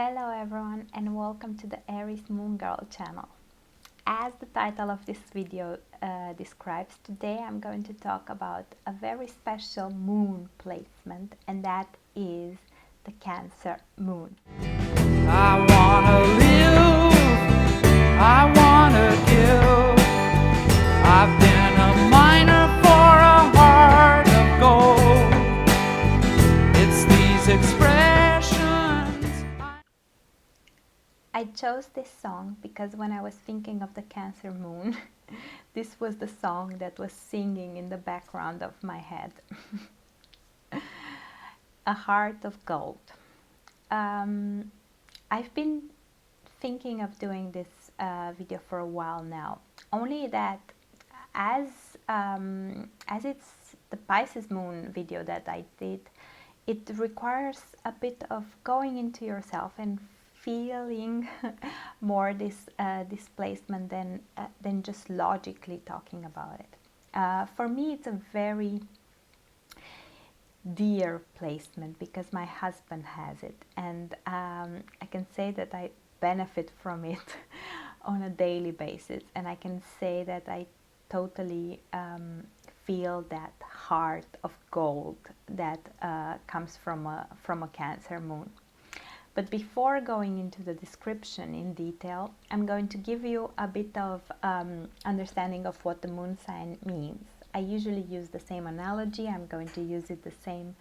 Hello everyone and welcome to the Aries Moon Girl channel. As the title of this video describes, today I'm going to talk about a very special moon placement, and that is the Cancer moon. I wanna live, I wanna give. I've been a miner for a heart of gold. It's these expressions. I chose this song because when I was thinking of the Cancer moon, this was the song that was singing in the background of my head. A heart of gold. I've been thinking of doing this video for a while now, only that as it's the Pisces moon video that I did, it requires a bit of going into yourself and feeling more this displacement than just logically talking about it. For me, it's a very dear placement because my husband has it, and I can say that I benefit from it on a daily basis, and I can say that I totally feel that heart of gold that comes from a Cancer moon. But before going into the description in detail, I'm going to give you a bit of understanding of what the moon sign means. I usually use the same analogy. I'm going to use it the same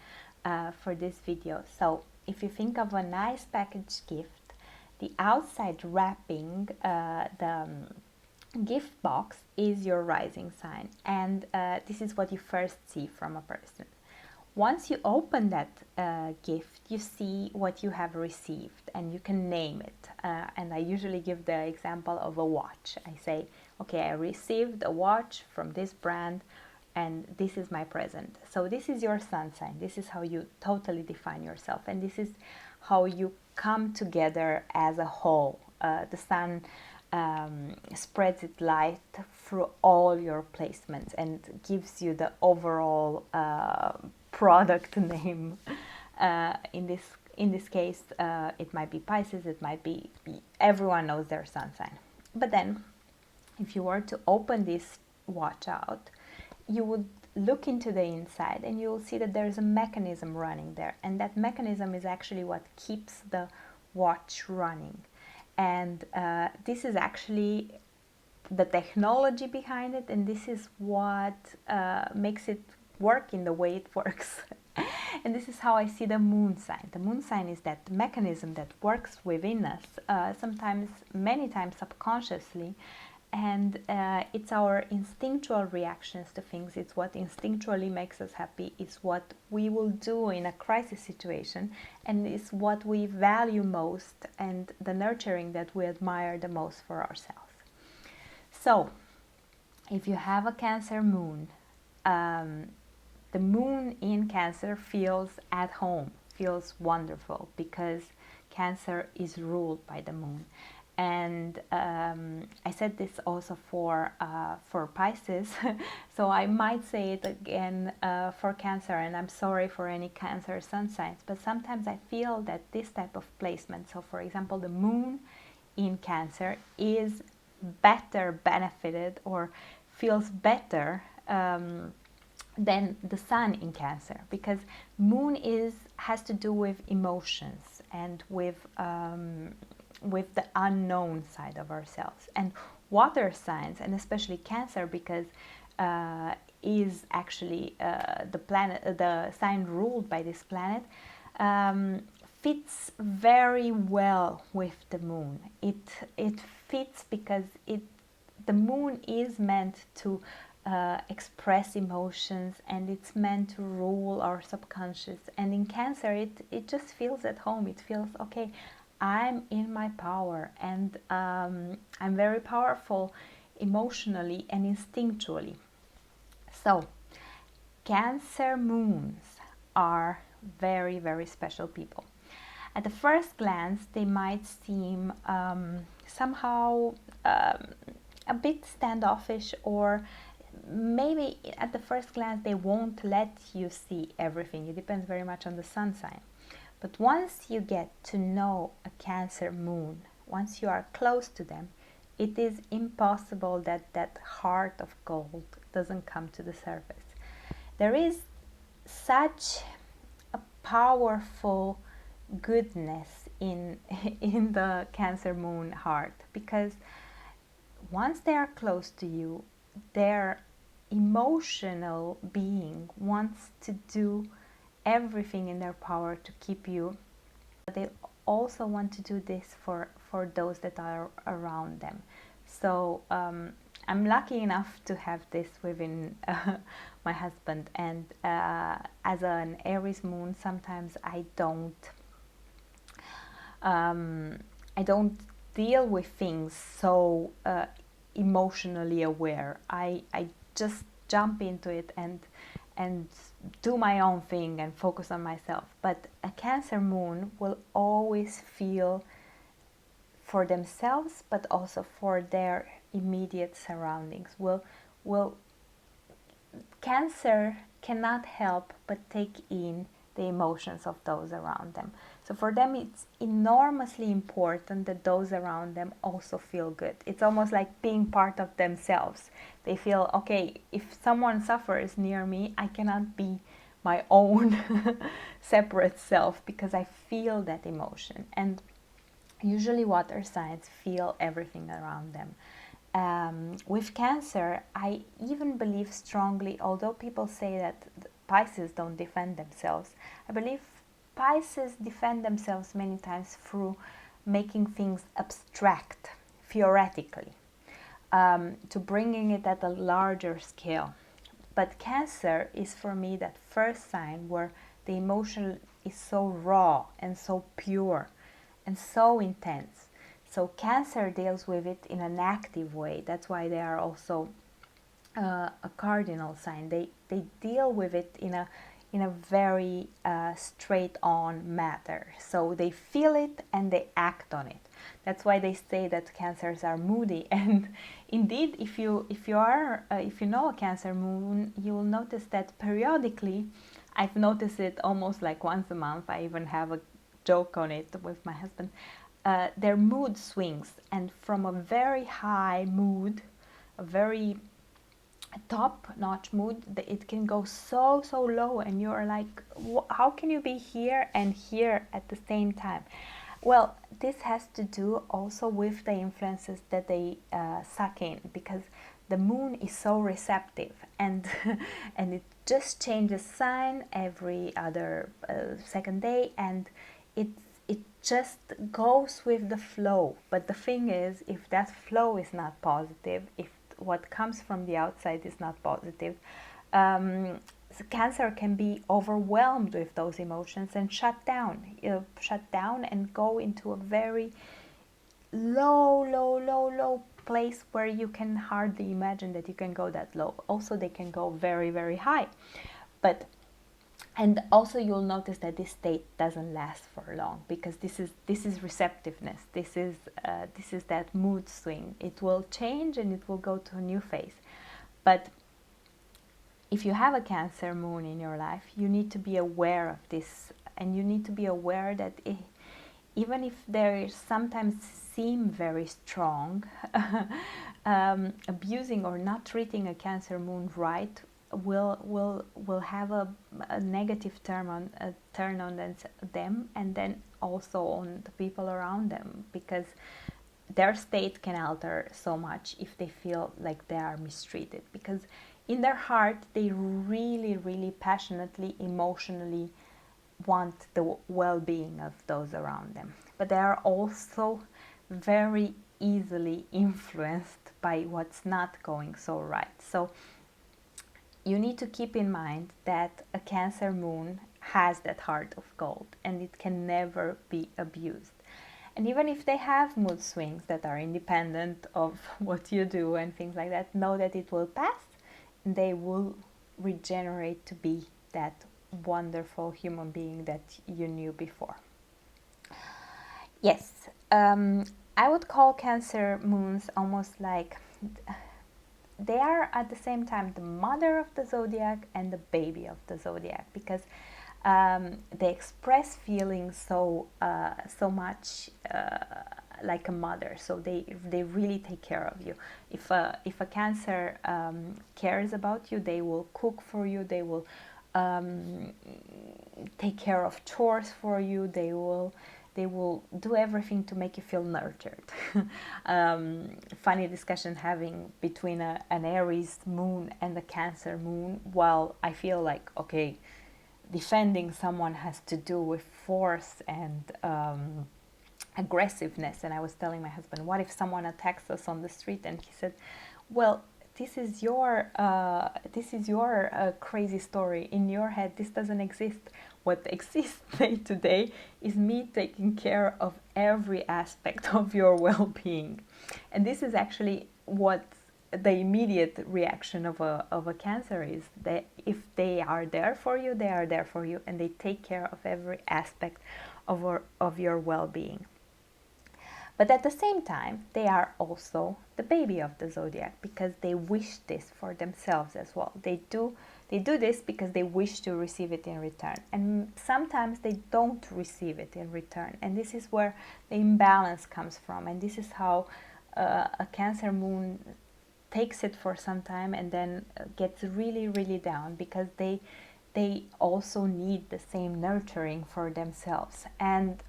for this video. So if you think of a nice packaged gift, the outside wrapping, the gift box is your rising sign, and this is what you first see from a person. Once you open that gift, you see what you have received and you can name it. And I usually give the example of a watch. I say, okay, I received a watch from this brand and this is my present. So this is your sun sign. This is how you totally define yourself, and this is how you come together as a whole. The sun spreads its light through all your placements and gives you the overall product name. In this case, it might be Pisces, it might be everyone knows their sun sign. But then, if you were to open this watch out, you would look into the inside and you will see that there is a mechanism running there, and that mechanism is actually what keeps the watch running. And this is actually the technology behind it, and this is what makes it work in the way it works. And this is how I see the moon sign. The moon sign is that mechanism that works within us, sometimes, many times subconsciously, and it's our instinctual reactions to things. It's what instinctually makes us happy. It's what we will do in a crisis situation, and it's what we value most, and the nurturing that we admire the most for ourselves. So, if you have a Cancer moon, the moon in Cancer feels at home, feels wonderful, because Cancer is ruled by the moon. And I said this also for Pisces, so I might say it again for Cancer, and I'm sorry for any Cancer sun signs, but sometimes I feel that this type of placement, so for example the moon in Cancer, is better benefited or feels better than the sun in Cancer, because moon has to do with emotions and with the unknown side of ourselves. And water signs, and especially Cancer, because is actually the planet, the sign ruled by this planet, fits very well with the moon. It fits because the moon is meant to express emotions, and it's meant to rule our subconscious. And in Cancer, it just feels at home. It feels, okay, I'm in my power, and I'm very powerful emotionally and instinctually. So, Cancer moons are very, very special people. At the first glance, they might seem somehow a bit standoffish, or maybe at the first glance they won't let you see everything. It depends very much on the sun sign. But once you get to know a Cancer moon, once you are close to them, it is impossible that that heart of gold doesn't come to the surface. There is such a powerful goodness in in the Cancer moon heart, because once they are close to you, their emotional being wants to do everything in their power to keep you. They also want to do this for those that are around them. So I'm lucky enough to have this within my husband, and as an Aries moon, sometimes I don't deal with things so emotionally aware. I just jump into it and do my own thing and focus on myself. But a Cancer moon will always feel for themselves, but also for their immediate surroundings. Will Cancer cannot help but take in the emotions of those around them. So for them, it's enormously important that those around them also feel good. It's almost like being part of themselves. They feel, okay, if someone suffers near me, I cannot be my own separate self, because I feel that emotion. And usually water signs feel everything around them. With Cancer, I even believe strongly, although people say that Pisces don't defend themselves, I believe Pisces defend themselves many times through making things abstract, theoretically, to bringing it at a larger scale. But Cancer is for me that first sign where the emotion is so raw and so pure and so intense. So Cancer deals with it in an active way. That's why they are also a cardinal sign. They deal with it in a very straight on matter. So they feel it and they act on it. That's why they say that Cancers are moody. And indeed, if you know a Cancer moon, you will notice that periodically, I've noticed it almost like once a month. I even have a joke on it with my husband. Their mood swings, and from a very high mood, a very top-notch mood, it can go so low, and you're like, how can you be here and here at the same time? Well, this has to do also with the influences that they suck in, because the moon is so receptive, and and it just changes sign every other second day, and it just goes with the flow. But the thing is, if that flow is not positive, if what comes from the outside is not positive, Cancer can be overwhelmed with those emotions and shut down and go into a very low place where you can hardly imagine that you can go that low. Also, they can go very high. But and also you'll notice that this state doesn't last for long, because this is receptiveness. This is that mood swing. It will change and it will go to a new phase. But if you have a Cancer moon in your life, you need to be aware of this, and you need to be aware that even if they sometimes seem very strong, abusing or not treating a Cancer moon right will have a negative turn on them, and then also on the people around them, because their state can alter so much if they feel like they are mistreated, because in their heart they really passionately, emotionally want the well-being of those around them, but they are also very easily influenced by what's not going so right. So you need to keep in mind that a Cancer moon has that heart of gold, and it can never be abused. And even if they have mood swings that are independent of what you do and things like that, know that it will pass, and they will regenerate to be that wonderful human being that you knew before. Yes, I would call Cancer moons almost like they are at the same time the mother of the zodiac and the baby of the zodiac, because They express feelings so much like a mother. So they really take care of you. If a Cancer cares about you, they will cook for you. They will take care of chores for you. They will do everything to make you feel nurtured. Funny discussion having between an Aries moon and a Cancer moon. While I feel like, okay, defending someone has to do with force and aggressiveness. And I was telling my husband, what if someone attacks us on the street? And he said, well, this is your crazy story in your head. This doesn't exist. What exists day to day is me taking care of every aspect of your well-being. And this is actually what the immediate reaction of a Cancer is. That if they are there for you, they are there for you, and they take care of every aspect of your well-being. But at the same time, they are also the baby of the zodiac, because they wish this for themselves as well. They do this because they wish to receive it in return. And sometimes they don't receive it in return. And this is where the imbalance comes from. And this is how a Cancer moon takes it for some time and then gets really, really down, because they also need the same nurturing for themselves. And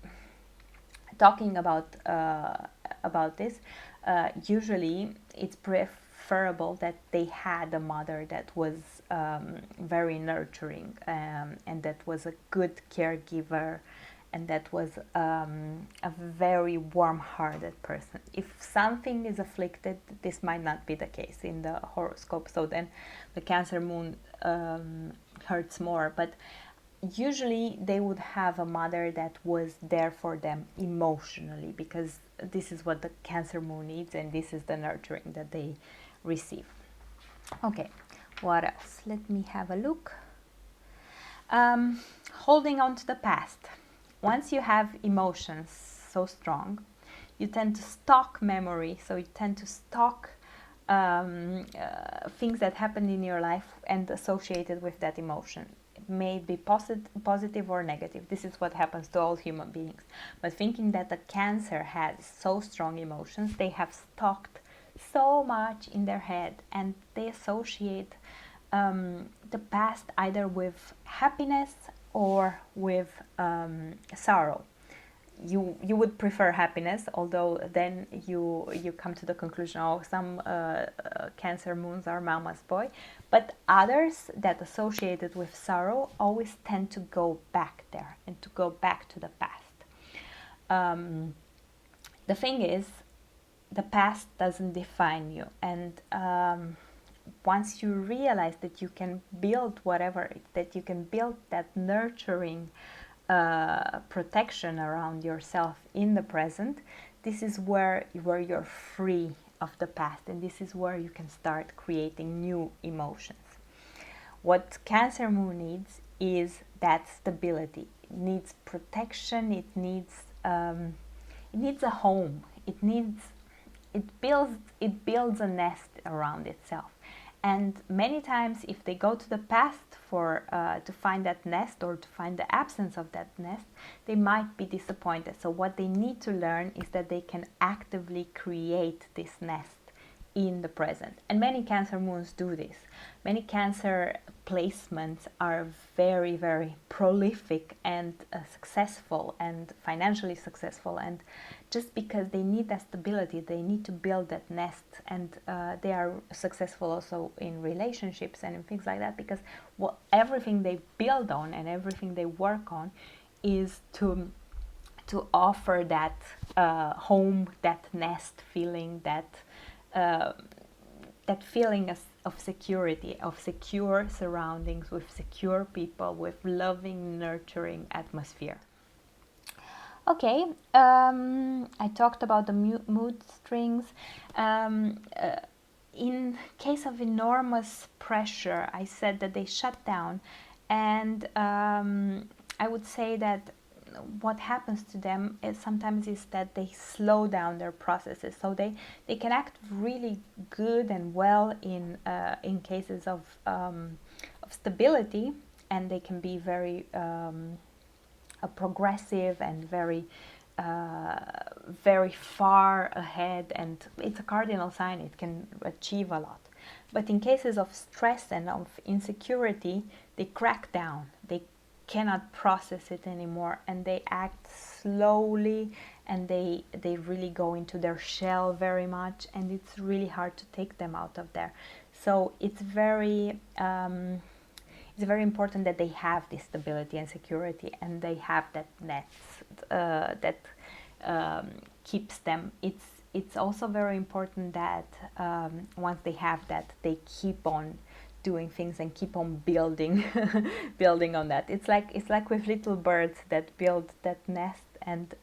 talking about this, usually it's preferable that they had a mother that was very nurturing, and that was a good caregiver, and that was a very warm-hearted person. If something is afflicted, this might not be the case in the horoscope, so then the Cancer moon hurts more. But usually they would have a mother that was there for them emotionally, because this is what the Cancer moon needs, and this is the nurturing that they receive. Okay, what else? Let me have a look. Holding on to the past. Once you have emotions so strong, you tend to stock memory, so you tend to stock things that happened in your life and associated with that emotion. May be positive or negative. This is what happens to all human beings. But thinking that the Cancer has so strong emotions, they have stocked so much in their head, and they associate the past either with happiness or with sorrow. You would prefer happiness, although then you come to the conclusion, oh, some Cancer moons are mama's boy. But others that associated with sorrow always tend to go back there and to go back to the past. The thing is, the past doesn't define you, and once you realize that you can build that you can build that nurturing protection around yourself in the present, this is where you're free of the past, and this is where you can start creating new emotions. What Cancer moon needs is that stability. It needs protection. It needs a home. It builds a nest around itself. And many times, if they go to the past to find that nest, or to find the absence of that nest, they might be disappointed. So what they need to learn is that they can actively create this nest in the present. And many Cancer moons do this. Many Cancer placements are very, very prolific and successful and financially successful, and just because they need that stability, they need to build that nest, and they are successful also in relationships and in things like that, because everything they build on and everything they work on is to offer that home, that nest feeling, that feeling of security, of secure surroundings, with secure people, with loving, nurturing atmosphere. Okay, I talked about the mood strings. In case of enormous pressure, I said that they shut down, and I would say that what happens to them sometimes is that they slow down their processes, so they can act really good and well in cases of stability, and they can be very progressive and very far ahead, and it's a cardinal sign, it can achieve a lot. But in cases of stress and of insecurity, they crack down, they cannot process it anymore, and they act slowly, and they really go into their shell very much, and it's really hard to take them out of there. So it's very important that they have this stability and security, and they have that net that keeps them. It's also very important that once they have that, they keep on doing things and keep on building building on that. It's like with little birds that build that nest and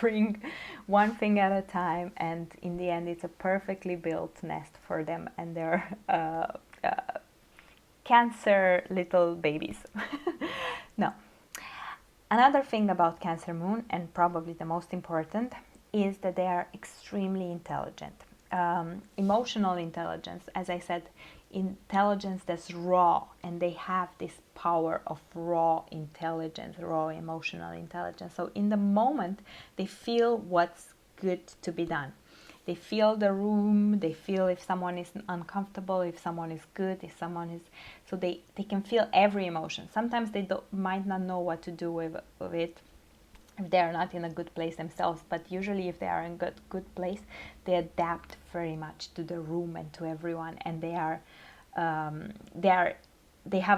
bring one thing at a time, and in the end it's a perfectly built nest for them and their Cancer little babies. No. Another thing about Cancer moon, and probably the most important, is that they are extremely intelligent. Emotional intelligence, as I said, intelligence that's raw, and they have this power of raw intelligence, raw emotional intelligence. So in the moment, they feel what's good to be done. They feel the room, they feel if someone is uncomfortable, if someone is good, if someone is... So they can feel every emotion. Sometimes they might not know what to do with it if they are not in a good place themselves, but usually if they are in a good place, they adapt very much to the room and to everyone, and they have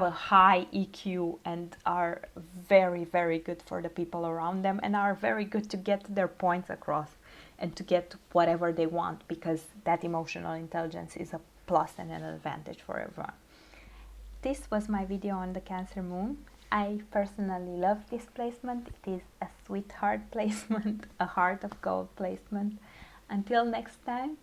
a high EQ and are very, very good for the people around them, and are very good to get their points across and to get whatever they want, because that emotional intelligence is a plus and an advantage for everyone. This was my video on the Cancer moon. I personally love this placement. It is a sweetheart placement, a heart of gold placement. Until next time,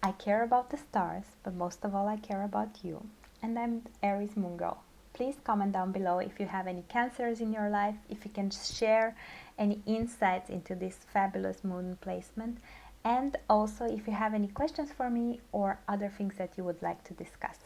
I care about the stars, but most of all I care about you. And I'm Aries Moon Girl. Please comment down below if you have any Cancers in your life, if you can share any insights into this fabulous moon placement, and also if you have any questions for me or other things that you would like to discuss.